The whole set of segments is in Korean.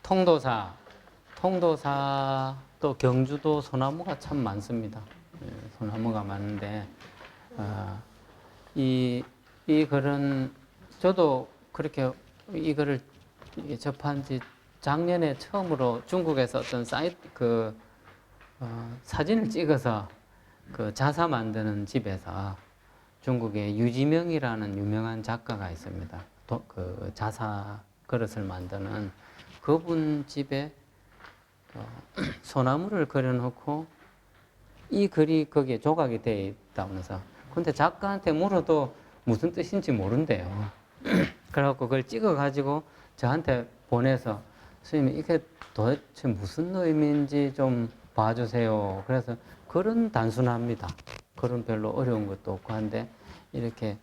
통도사 또 경주도 소나무가 참 많습니다. 소나무가 많은데 이 글은 저도 그렇게 이 글을 접한 지 작년에 처음으로 중국에서 어떤 사이트 사진을 찍어서 자사 만드는 집에서 중국의 유지명이라는 유명한 작가가 있습니다. 자사 그릇을 만드는 그분 집에 소나무를 그려놓고 이 글이 거기에 조각이 되어 있다면서. 근데 작가한테 물어도 무슨 뜻인지 모른대요. 그래갖고 그걸 찍어가지고 저한테 보내서 선생님 이게 도대체 무슨 의미인지 좀 봐주세요. 그래서 글은 단순합니다. 글은 별로 어려운 것도 없고 한데 이렇게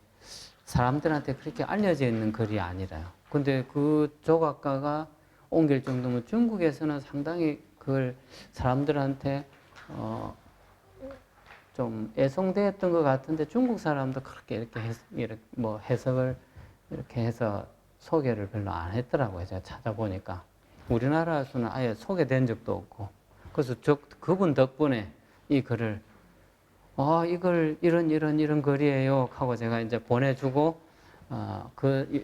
사람들한테 그렇게 알려져 있는 글이 아니라요. 근데 그 조각가가 옮길 정도면 중국에서는 상당히 그걸 사람들한테 좀 애송되었던 것 같은데 중국 사람도 그렇게 이렇게 뭐 해석을 이렇게 해서 소개를 별로 안 했더라고요. 제가 찾아보니까 우리나라에서는 아예 소개된 적도 없고. 그래서 그분 덕분에 이 글을 이걸 이런 글이에요 하고 제가 이제 보내주고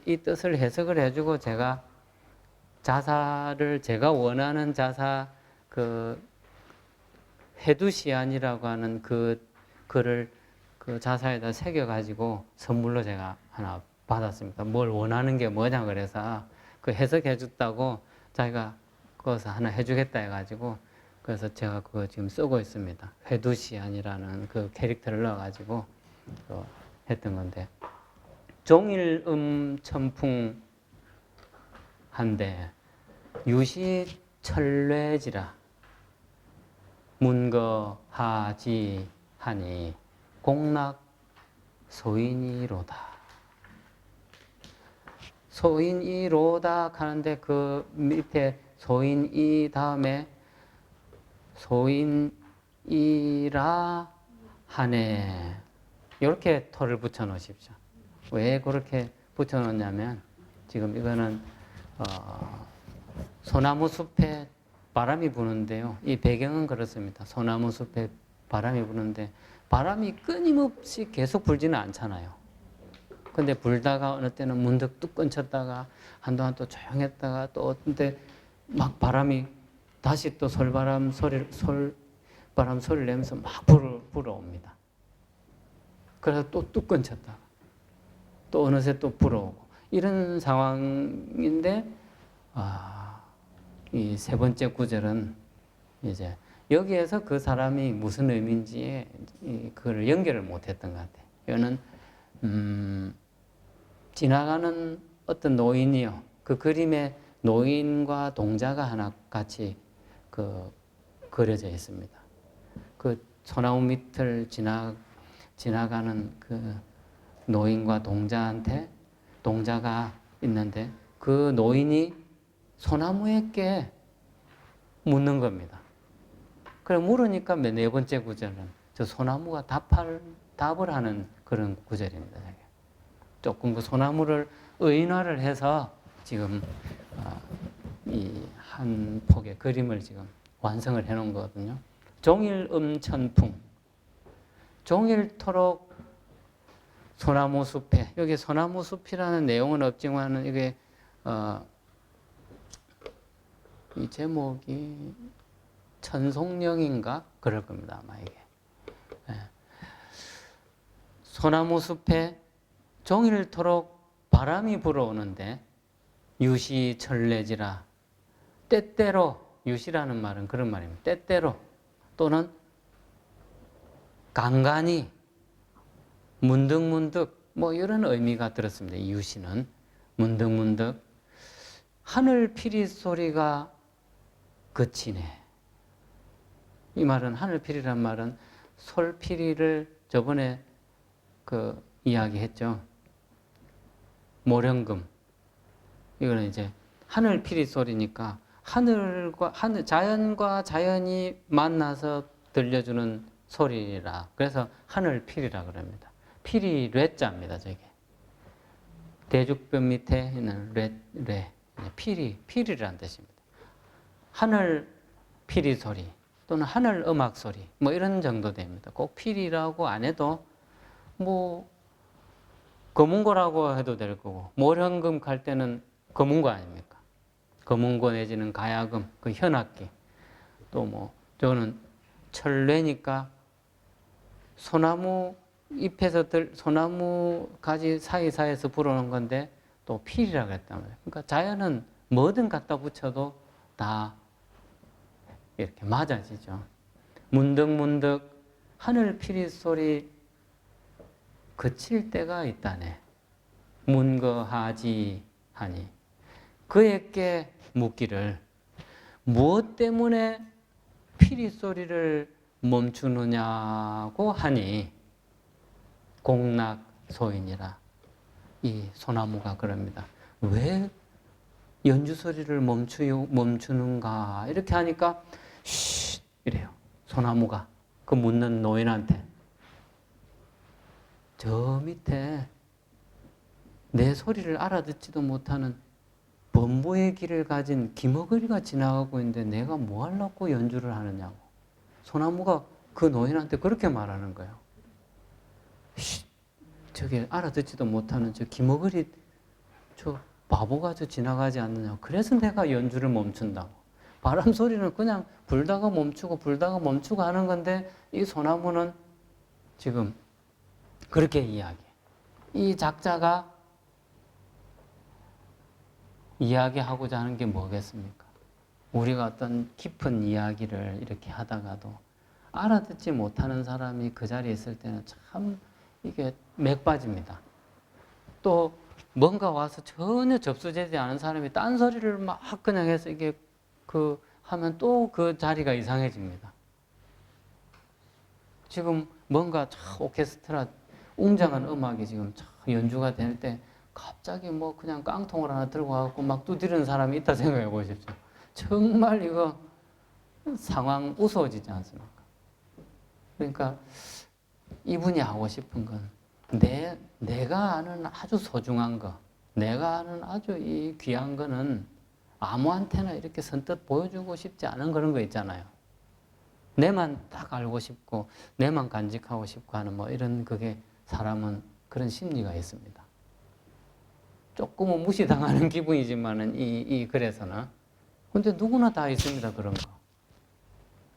이 뜻을 해석을 해주고 제가 자사를 제가 원하는 자사 해두시안이라고 하는 그 글을 그 자사에다 새겨가지고 선물로 제가 하나 받았습니다. 뭘 원하는 게 뭐냐 그래서 그 해석해 줬다고 자기가 그것을 하나 해주겠다 해가지고 그래서 제가 그거 지금 쓰고 있습니다. 해두시안이라는 그 캐릭터를 넣어가지고 했던 건데 종일음천풍 한데 유시철례지라 문거하지 하니 공락 소인이로다. 소인이로다 하는데 그 밑에 소인이 다음에 소인이라 하네. 이렇게 토를 붙여 놓으십시오. 왜 그렇게 붙여 놓냐면 지금 이거는 소나무 숲에 바람이 부는데요. 이 배경은 그렇습니다. 소나무 숲에 바람이 부는데 바람이 끊임없이 계속 불지는 않잖아요. 근데 불다가 어느 때는 문득 뚝 끊쳤다가 한동안 또 조용했다가 또 어떤 때 막 바람이 다시 또 솔바람 소리를 내면서 막 불어옵니다. 그래서 또 뚝 끊쳤다가 또 어느새 또 불어오고 이런 상황인데 이 세 번째 구절은 이제 여기에서 그 사람이 무슨 의미인지에 그걸 연결을 못했던 것 같아요. 이거는 지나가는 어떤 노인이요. 그 그림에 노인과 동자가 하나 같이 그려져 있습니다. 그 소나무 밑을 지나가는 그 노인과 동자가 있는데 그 노인이 소나무에게 묻는 겁니다. 그래 물으니까 네 번째 구절은 저 소나무가 답을 하는 그런 구절입니다. 조금 그 소나무를 의인화를 해서 지금 이 한 폭의 그림을 지금 완성을 해 놓은 거거든요. 종일음천풍, 종일토록 소나무 숲에, 여기 소나무 숲이라는 내용은 없지만은 이게 이 제목이 천송령인가 그럴 겁니다. 아마 이게 소나무 숲에 종일토록 바람이 불어오는데 유시철례지라 때때로, 유시라는 말은 그런 말입니다. 때때로 또는 간간히 문득문득 뭐 이런 의미가 들었습니다. 이 유시는 문득문득 하늘피리 소리가 그치네. 이 말은 하늘피리란 말은 솔피리를 저번에 이야기했죠. 모령금. 이거는 이제 하늘피리 소리니까 자연과 자연이 만나서 들려주는 소리라. 그래서 하늘피리라 그럽니다. 피리 뢰자입니다. 저게 대죽변 밑에 있는 뢰 피리라는 뜻입니다. 하늘 피리 소리 또는 하늘 음악 소리 뭐 이런 정도 됩니다. 꼭 피리라고 안 해도 뭐 검은고라고 해도 될 거고, 모현금 갈 때는 검은고 아닙니까? 검은고 내지는 가야금, 그 현악기. 또 뭐 저는 철뇌니까 소나무 잎에서 소나무 가지 사이사이에서 불어오는 건데 또 필이라고 했단 말이에요. 그러니까 자연은 뭐든 갖다 붙여도 다 이렇게 맞아지죠. 문득문득 하늘 피리 소리 그칠 때가 있다네. 문거하지 하니 그에게 묻기를 무엇 때문에 피리 소리를 멈추느냐고 하니 공락소인이라. 이 소나무가 그럽니다. 왜 연주 소리를 멈추는가 이렇게 하니까 쉿 이래요. 소나무가 그 묻는 노인한테 저 밑에 내 소리를 알아듣지도 못하는 범부의 길을 가진 기머거리가 지나가고 있는데 내가 뭐 하려고 연주를 하느냐고. 소나무가 그 노인한테 그렇게 말하는 거예요. 저게 알아듣지도 못하는 저 기머거리 저 바보가 저 지나가지 않느냐고. 그래서 내가 연주를 멈춘다고. 바람 소리는 그냥 불다가 멈추고 불다가 멈추고 하는 건데 이 소나무는 지금 그렇게 이야기해. 이 작자가 이야기하고자 하는 게 뭐겠습니까? 우리가 어떤 깊은 이야기를 이렇게 하다가도 알아듣지 못하는 사람이 그 자리에 있을 때는 참 이게 맥 빠집니다. 또 뭔가 와서 전혀 접수되지 않은 사람이 딴소리를 막 그냥 해서 이게 하면 또 그 자리가 이상해집니다. 지금 뭔가 오케스트라 웅장한 음악이 지금 연주가 될 때 갑자기 뭐 그냥 깡통을 하나 들고 와갖고 막 두드리는 사람이 있다 생각해 보십시오. 정말 이거 상황 무서워지지 않습니까? 그러니까 이분이 하고 싶은 건 내가 아는 아주 소중한 거, 내가 아는 아주 이 귀한 거는 아무한테나 이렇게 선뜻 보여주고 싶지 않은 그런 거 있잖아요. 내만 딱 알고 싶고 내만 간직하고 싶고 하는 뭐 이런 그게 사람은 그런 심리가 있습니다. 조금은 무시당하는 기분이지만은 이 글에서는 근데 누구나 다 있습니다 그런 거.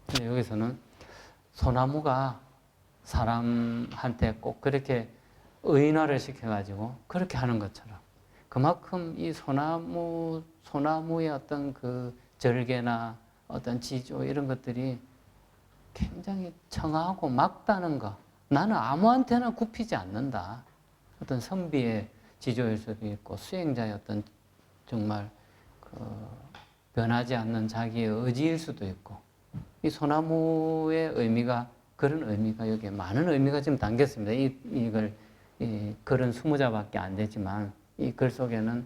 근데 여기서는 소나무가 사람한테 꼭 그렇게 의인화를 시켜가지고 그렇게 하는 것처럼 그만큼 이 소나무의 어떤 그 절개나 어떤 지조 이런 것들이 굉장히 청하고 막다는 거. 나는 아무한테나 굽히지 않는다. 어떤 선비의 지조일 수도 있고 수행자의 어떤 정말 변하지 않는 자기의 의지일 수도 있고 이 소나무의 의미가 그런 의미가 여기에 많은 의미가 지금 담겼습니다. 이걸 글은 20자밖에 안 되지만 이 글 속에는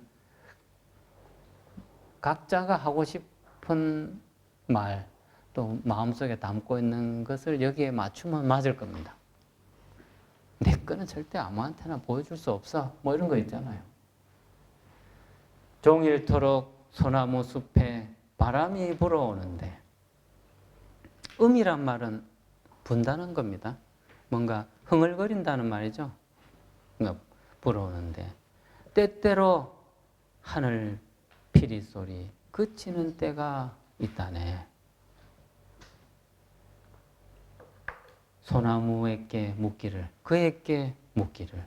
각자가 하고 싶은 말 또 마음속에 담고 있는 것을 여기에 맞추면 맞을 겁니다. 내 거는 절대 아무한테나 보여줄 수 없어. 뭐 이런 거 있잖아요. 종일토록 소나무 숲에 바람이 불어오는데 음이란 말은 분다는 겁니다. 뭔가 흥얼거린다는 말이죠. 그러니까 불어오는데 때때로 하늘 피리 소리 그치는 때가 있다네. 소나무에게 묻기를 그에게 묻기를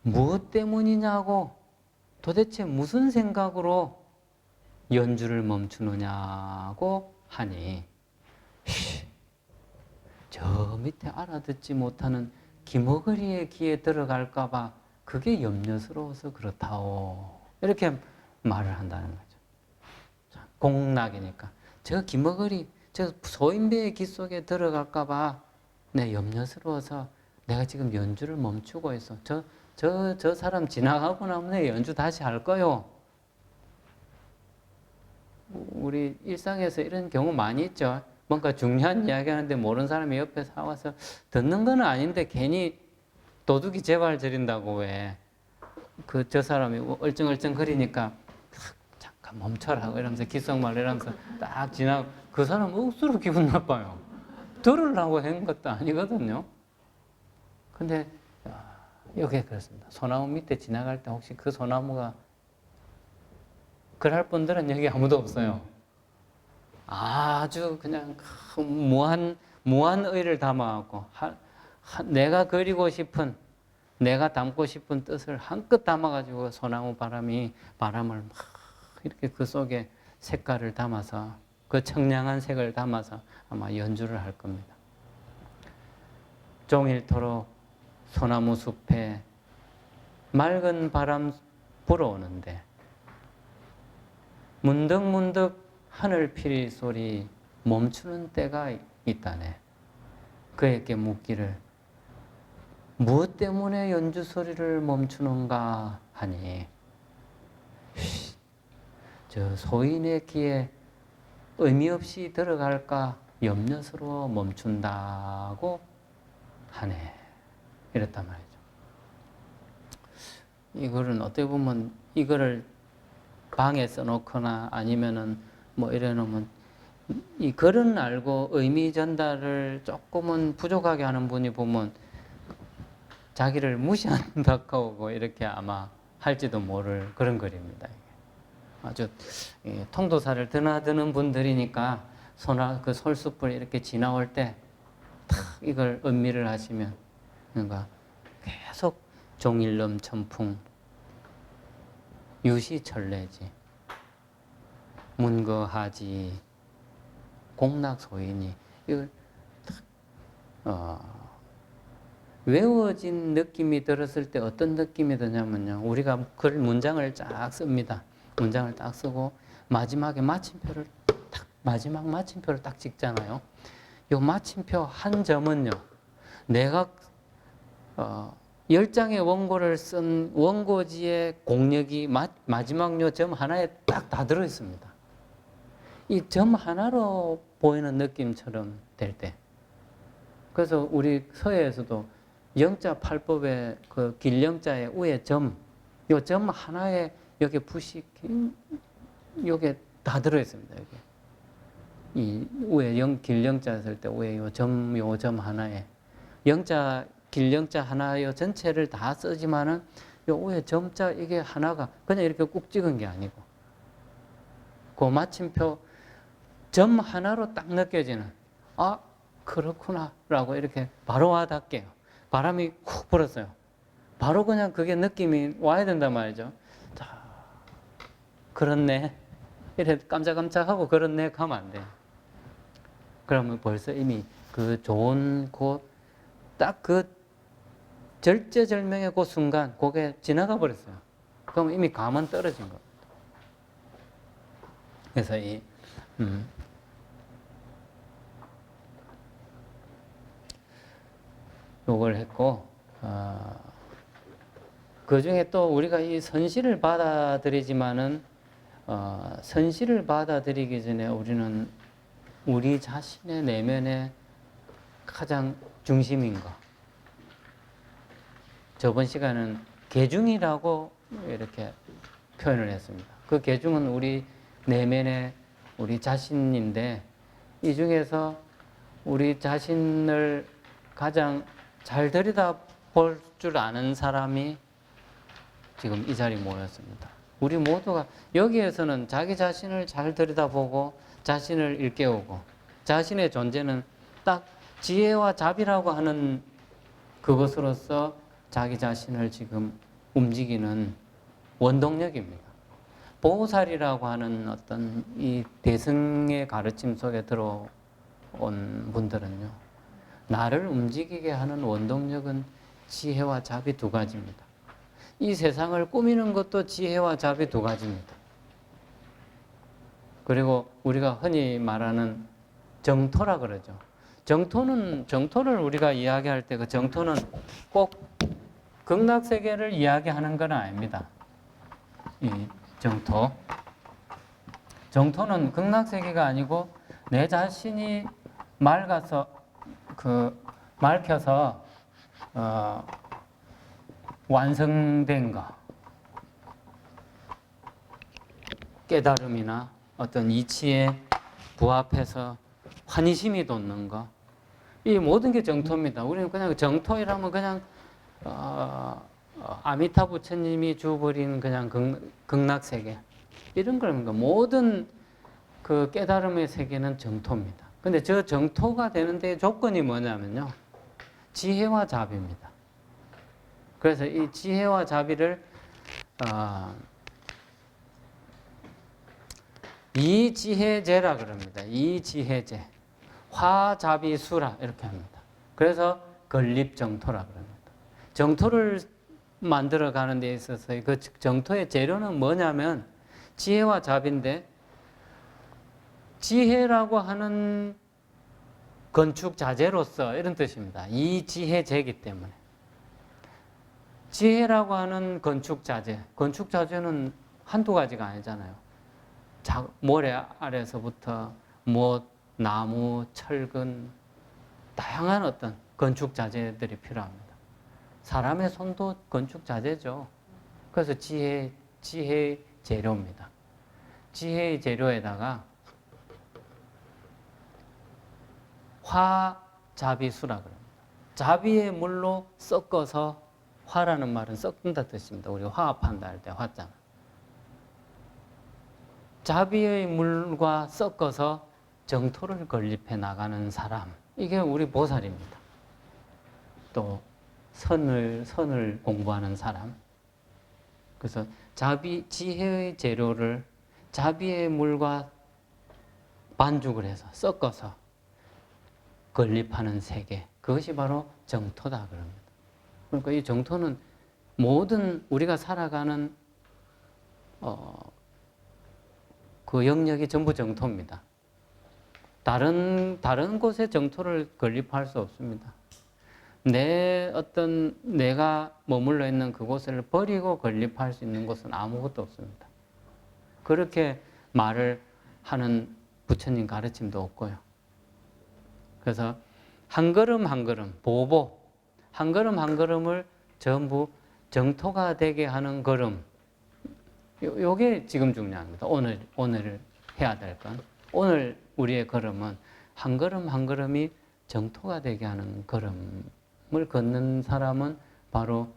무엇 때문이냐고 도대체 무슨 생각으로 연주를 멈추느냐고 하니 저 밑에 알아듣지 못하는 기머거리의 귀에 들어갈까 봐 그게 염려스러워서 그렇다오. 이렇게 말을 한다는 거죠. 공락이니까 저 기머거리 저 소인배의 귀 속에 들어갈까 봐 내 염려스러워서 내가 지금 연주를 멈추고 있어. 저 사람 지나가고 나면 내 연주 다시 할 거요. 우리 일상에서 이런 경우 많이 있죠. 뭔가 중요한 이야기 하는데 모르는 사람이 옆에 와서 듣는 건 아닌데 괜히 도둑이 제발 저린다고 왜 저 사람이 얼쩡얼쩡 거리니까 멈춰라 이러면서 귓속말 이러면서 딱 지나고 그 사람 억수로 기분 나빠요. 들으려고 한 것도 아니거든요. 근데 여기 그렇습니다. 소나무 밑에 지나갈 때 혹시 그 소나무가 그럴 분들은 여기 아무도 없어요. 아주 그냥 무한 의를 담아갖고 내가 그리고 싶은 내가 담고 싶은 뜻을 한껏 담아가지고 소나무 바람을 막 이렇게 그 속에 색깔을 담아서 그 청량한 색을 담아서 아마 연주를 할 겁니다. 종일토록 소나무 숲에 맑은 바람 불어오는데 문득문득 하늘피리 소리 멈추는 때가 있다네. 그에게 묻기를 무엇 때문에 연주 소리를 멈추는가 하니 저 소인의 귀에 의미 없이 들어갈까 염려스러워 멈춘다고 하네. 이랬단 말이죠. 이거는 어떻게 보면 이거를 방에 써놓거나 아니면은 뭐 이래놓으면 이 글은 알고 의미 전달을 조금은 부족하게 하는 분이 보면 자기를 무시한다고 이렇게 아마 할지도 모를 그런 글입니다. 아주 통도사를 드나드는 분들이니까 그 솔숲을 이렇게 지나올 때 탁 이걸 음미를 하시면 그러니까 계속 종일름 천풍 유시철래지 문거하지 공락소인이 이걸 외워진 느낌이 들었을 때 어떤 느낌이 드냐면요. 우리가 글 문장을 쫙 씁니다. 문장을 딱 쓰고 마지막에 마지막 마침표를 딱 찍잖아요. 요 마침표 한 점은요. 내가 10장의 원고를 쓴 원고지의 공력이 마지막 요 점 하나에 딱 다 들어있습니다. 이 점 하나로 보이는 느낌처럼 될 때. 그래서 우리 서예에서도 영자 팔법의 그 길영자의 위에 점, 요 점 하나에 여기 부식, 요게 다 들어있습니다. 여기. 이 위에 길영자 쓸 때 위에 요 점 하나에 영자 길영자 하나 요 전체를 다 쓰지만은 요 위에 점자 이게 하나가 그냥 이렇게 꾹 찍은 게 아니고 그 마침표 점 하나로 딱 느껴지는 그렇구나 라고 이렇게 바로 와닿게요. 바람이 훅 불었어요. 바로 그냥 그게 느낌이 와야 된단 말이죠. 자, 그렇네. 이래 깜짝깜짝하고 그렇네 하면 안 돼요. 그러면 벌써 이미 그 좋은 딱 그 절제절명의 그 순간 그게 지나가 버렸어요. 그럼 이미 감은 떨어진 겁니다. 그래서 요걸 했고 그 중에 또 우리가 이 선시를 받아들이지만은 선시를 받아들이기 전에 우리는 우리 자신의 내면의 가장 중심인 거. 저번 시간은 계중이라고 이렇게 표현을 했습니다. 그 계중은 우리 내면의 우리 자신인데 이 중에서 우리 자신을 가장 잘 들여다볼 줄 아는 사람이 지금 이 자리에 모였습니다. 우리 모두가 여기에서는 자기 자신을 잘 들여다보고 자신을 일깨우고 자신의 존재는 딱 지혜와 자비라고 하는 그것으로서 자기 자신을 지금 움직이는 원동력입니다. 보살이라고 하는 어떤 이 대승의 가르침 속에 들어온 분들은요. 나를 움직이게 하는 원동력은 지혜와 자비 두 가지입니다. 이 세상을 꾸미는 것도 지혜와 자비 두 가지입니다. 그리고 우리가 흔히 말하는 정토라 그러죠. 정토를 우리가 이야기할 때 그 정토는 꼭 극락세계를 이야기하는 건 아닙니다. 이 정토는 극락세계가 아니고 내 자신이 맑혀서 완성된 거. 깨달음이나 어떤 이치에 부합해서 환희심이 돋는 거, 이 모든 게 정토입니다. 우리는 그냥 정토이라면 그냥 아미타 부처님이 주버린 그냥 극락세계 이런 겁니다. 모든 그 깨달음의 세계는 정토입니다. 근데 저 정토가 되는데 조건이 뭐냐면요, 지혜와 자비입니다. 그래서 이 지혜와 자비를 이지혜제라 그럽니다. 이지혜제, 화자비수라 이렇게 합니다. 그래서 건립정토라 그럽니다. 정토를 만들어 가는 데 있어서 그 정토의 재료는 뭐냐면 지혜와 자비인데, 지혜라고 하는 건축 자재로서 이런 뜻입니다. 이지혜제이기 때문에. 지혜라고 하는 건축 자재는 한두 가지가 아니잖아요. 모래 아래서부터 못, 나무, 철근, 다양한 어떤 건축 자재들이 필요합니다. 사람의 손도 건축 자재죠. 그래서 지혜 재료입니다. 지혜의 재료에다가 화자비수라 그럽니다. 자비의 물로 섞어서, 화라는 말은 섞는다 뜻입니다. 우리 화합한다 할 때 화자. 자비의 물과 섞어서 정토를 건립해 나가는 사람, 이게 우리 보살입니다. 또 선을 공부하는 사람. 그래서 지혜의 재료를 자비의 물과 반죽을 해서 섞어서 건립하는 세계, 그것이 바로 정토다 그럽니다. 그러니까 이 정토는 모든 우리가 살아가는 그 영역이 전부 정토입니다. 다른 곳에 정토를 건립할 수 없습니다. 내가 머물러 있는 그곳을 버리고 건립할 수 있는 곳은 아무것도 없습니다. 그렇게 말을 하는 부처님 가르침도 없고요. 그래서 한 걸음 한 걸음, 보보, 한 걸음 한 걸음을 전부 정토가 되게 하는 걸음, 요게 지금 중요합니다. 오늘 해야 될 건, 오늘 우리의 걸음은 한 걸음 한 걸음이 정토가 되게 하는 걸음을 걷는 사람은 바로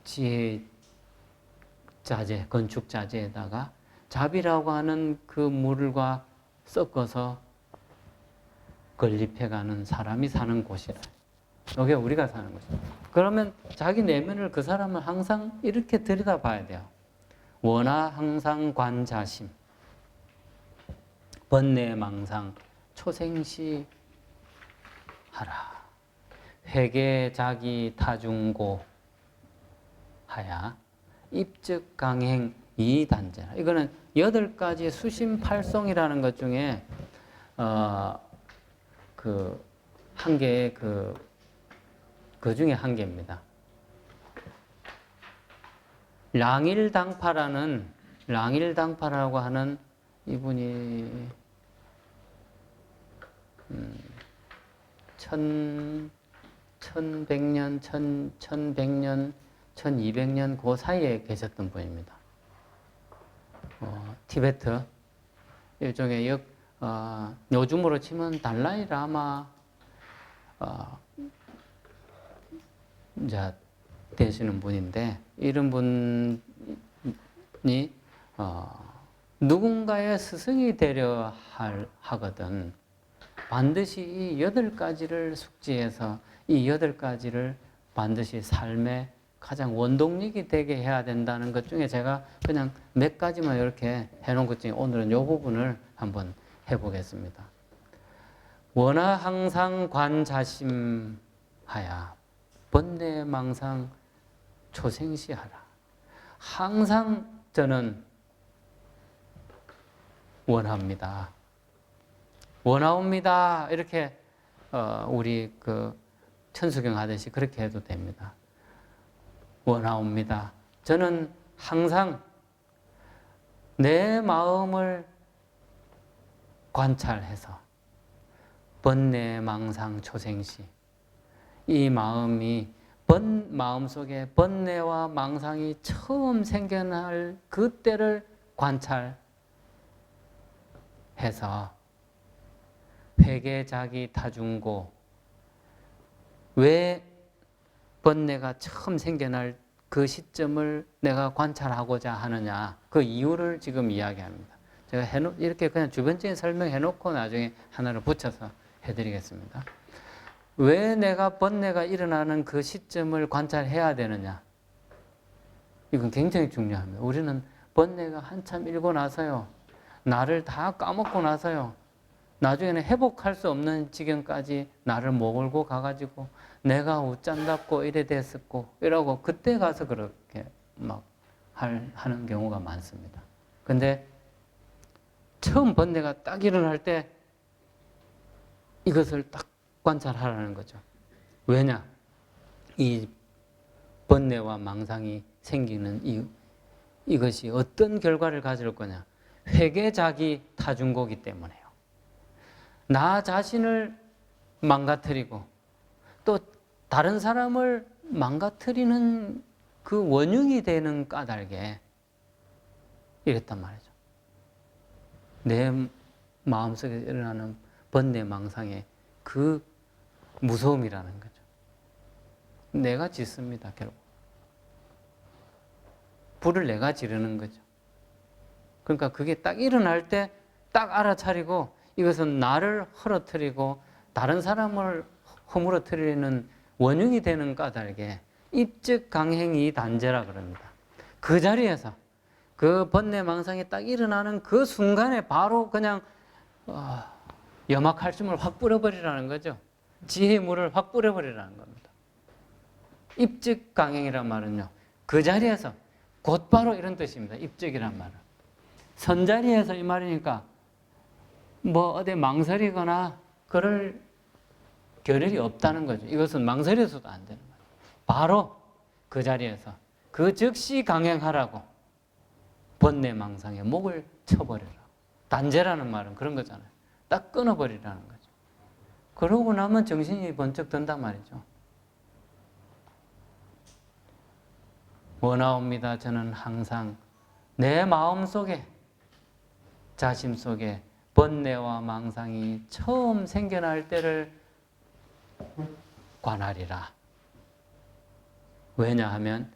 지혜 자재, 건축 자재에다가 자비라고 하는 그 물과 섞어서 건립해가는 사람이 사는 곳이라. 이게 우리가 사는 곳이다. 그러면 자기 내면을, 그 사람은 항상 이렇게 들여다봐야 돼요. 원하 항상 관자심, 번뇌망상 초생시 하라. 회계 자기 타중고 하야 입즉강행 이단제라. 이거는 8가지 수심팔송이라는 것 중에 한 개의 그 중에 한 개입니다. 랑일당파라고 하는 이분이 1100년, 1200년 그 사이에 계셨던 분입니다. 티베트, 일종의 요즘으로 치면 달라이 라마 이제 되시는 분인데, 이런 분이 누군가의 스승이 되려 하거든 반드시 이 8가지를 숙지해서 이 8가지를 반드시 삶의 가장 원동력이 되게 해야 된다는 것 중에 제가 그냥 몇 가지만 이렇게 해놓은 것 중에 오늘은 이 부분을 한번 해보겠습니다. 원하 항상 관자심하야 번뇌망상 초생시하라. 항상 저는 원합니다. 원하옵니다. 이렇게 우리 천수경 하듯이 그렇게 해도 됩니다. 원하옵니다. 저는 항상 내 마음을 관찰해서 번뇌망상 초생시, 이 마음속에 번뇌와 망상이 처음 생겨날 그때를 관찰해서 해서 회계자기 타중고, 왜 번뇌가 처음 생겨날 그 시점을 내가 관찰하고자 하느냐, 그 이유를 지금 이야기합니다. 제가 이렇게 그냥 주변적인 설명해 놓고 나중에 하나를 붙여서 해드리겠습니다. 왜 내가 번뇌가 일어나는 그 시점을 관찰해야 되느냐, 이건 굉장히 중요합니다. 우리는 번뇌가 한참 일고 나서요, 나를 다 까먹고 나서요, 나중에는 회복할 수 없는 지경까지 나를 몰고 가가지고 내가 웃잔답고 이래 됐었고 이러고 그때 가서 그렇게 막 하는 경우가 많습니다. 근데 처음 번뇌가 딱 일어날 때 이것을 딱 관찰하라는 거죠. 왜냐? 이 번뇌와 망상이 생기는 이것이 어떤 결과를 가질 거냐? 회계자기 타중고기 때문에요. 나 자신을 망가뜨리고 또 다른 사람을 망가뜨리는 그 원흉이 되는 까닭에 이랬단 말이죠. 내 마음속에 일어나는 번뇌 망상의 그 무서움이라는 거죠. 내가 짓습니다, 결국. 불을 내가 지르는 거죠. 그러니까 그게 딱 일어날 때 딱 알아차리고 이것은 나를 흐트리고 다른 사람을 허물어뜨리는 원흉이 되는 까닭에 입적 강행이 단죄라 그럽니다. 그 자리에서 그 번뇌 망상이 딱 일어나는 그 순간에 바로 그냥 염화칼슘을 확 뿌려버리라는 거죠. 지혜의 물을 확 뿌려버리라는 겁니다. 입적 강행이란 말은요, 그 자리에서 곧바로 이런 뜻입니다. 입적이란 말은 선자리에서 이 말이니까 뭐 어디 망설이거나 그럴 겨를이 없다는 거죠. 이것은 망설여서도 안 되는 거예요. 바로 그 자리에서 그 즉시 강행하라고 번뇌 망상에 목을 쳐버리라. 단죄라는 말은 그런 거잖아요. 딱 끊어버리라는 거죠. 그러고 나면 정신이 번쩍 든단 말이죠. 원하옵니다. 저는 항상 내 마음 속에, 자심 속에 번뇌와 망상이 처음 생겨날 때를 관하리라. 왜냐하면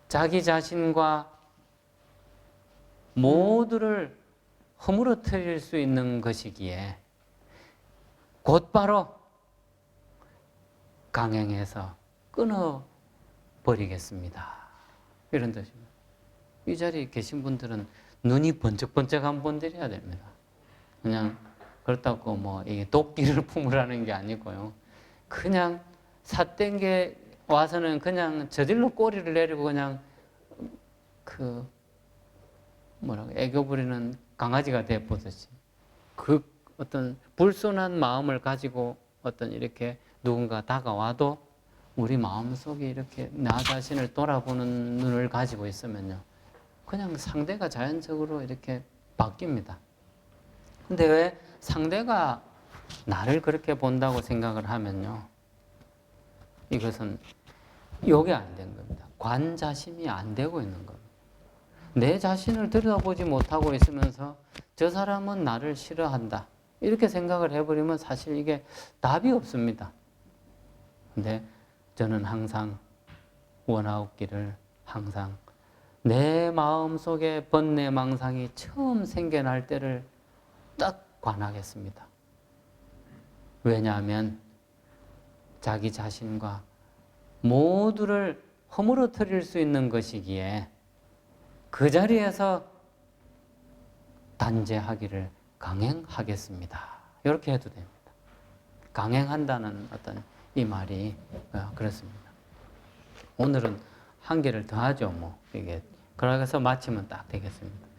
자기 자신과 모두를 허물어뜨릴 수 있는 것이기에 곧바로 강행해서 끊어버리겠습니다. 이런 뜻입니다. 이 자리에 계신 분들은 눈이 번쩍번쩍한 분들이어야 됩니다. 그냥 그렇다고 뭐 이게 도끼를 품으라는 게 아니고요. 그냥 삿된 와서는 그냥 저질로 꼬리를 내리고 그냥 애교 부리는 강아지가 되어보듯이 그 어떤 불순한 마음을 가지고 어떤 이렇게 누군가 다가와도 우리 마음속에 이렇게 나 자신을 돌아보는 눈을 가지고 있으면요, 그냥 상대가 자연적으로 이렇게 바뀝니다. 근데 왜 상대가 나를 그렇게 본다고 생각을 하면요, 이것은 요게 안 된 겁니다. 관자심이 안 되고 있는 겁니다. 내 자신을 들여다보지 못하고 있으면서 저 사람은 나를 싫어한다, 이렇게 생각을 해버리면 사실 이게 답이 없습니다. 근데 저는 항상 원하옵기를 항상 내 마음속에 번뇌 망상이 처음 생겨날 때를 딱 관하겠습니다. 왜냐하면 자기 자신과 모두를 허물어뜨릴 수 있는 것이기에 그 자리에서 단죄하기를 강행하겠습니다. 이렇게 해도 됩니다. 강행한다는 어떤 이 말이 그렇습니다. 오늘은 한 개를 더 하죠, 뭐. 이게 그래서 마치면 딱 되겠습니다.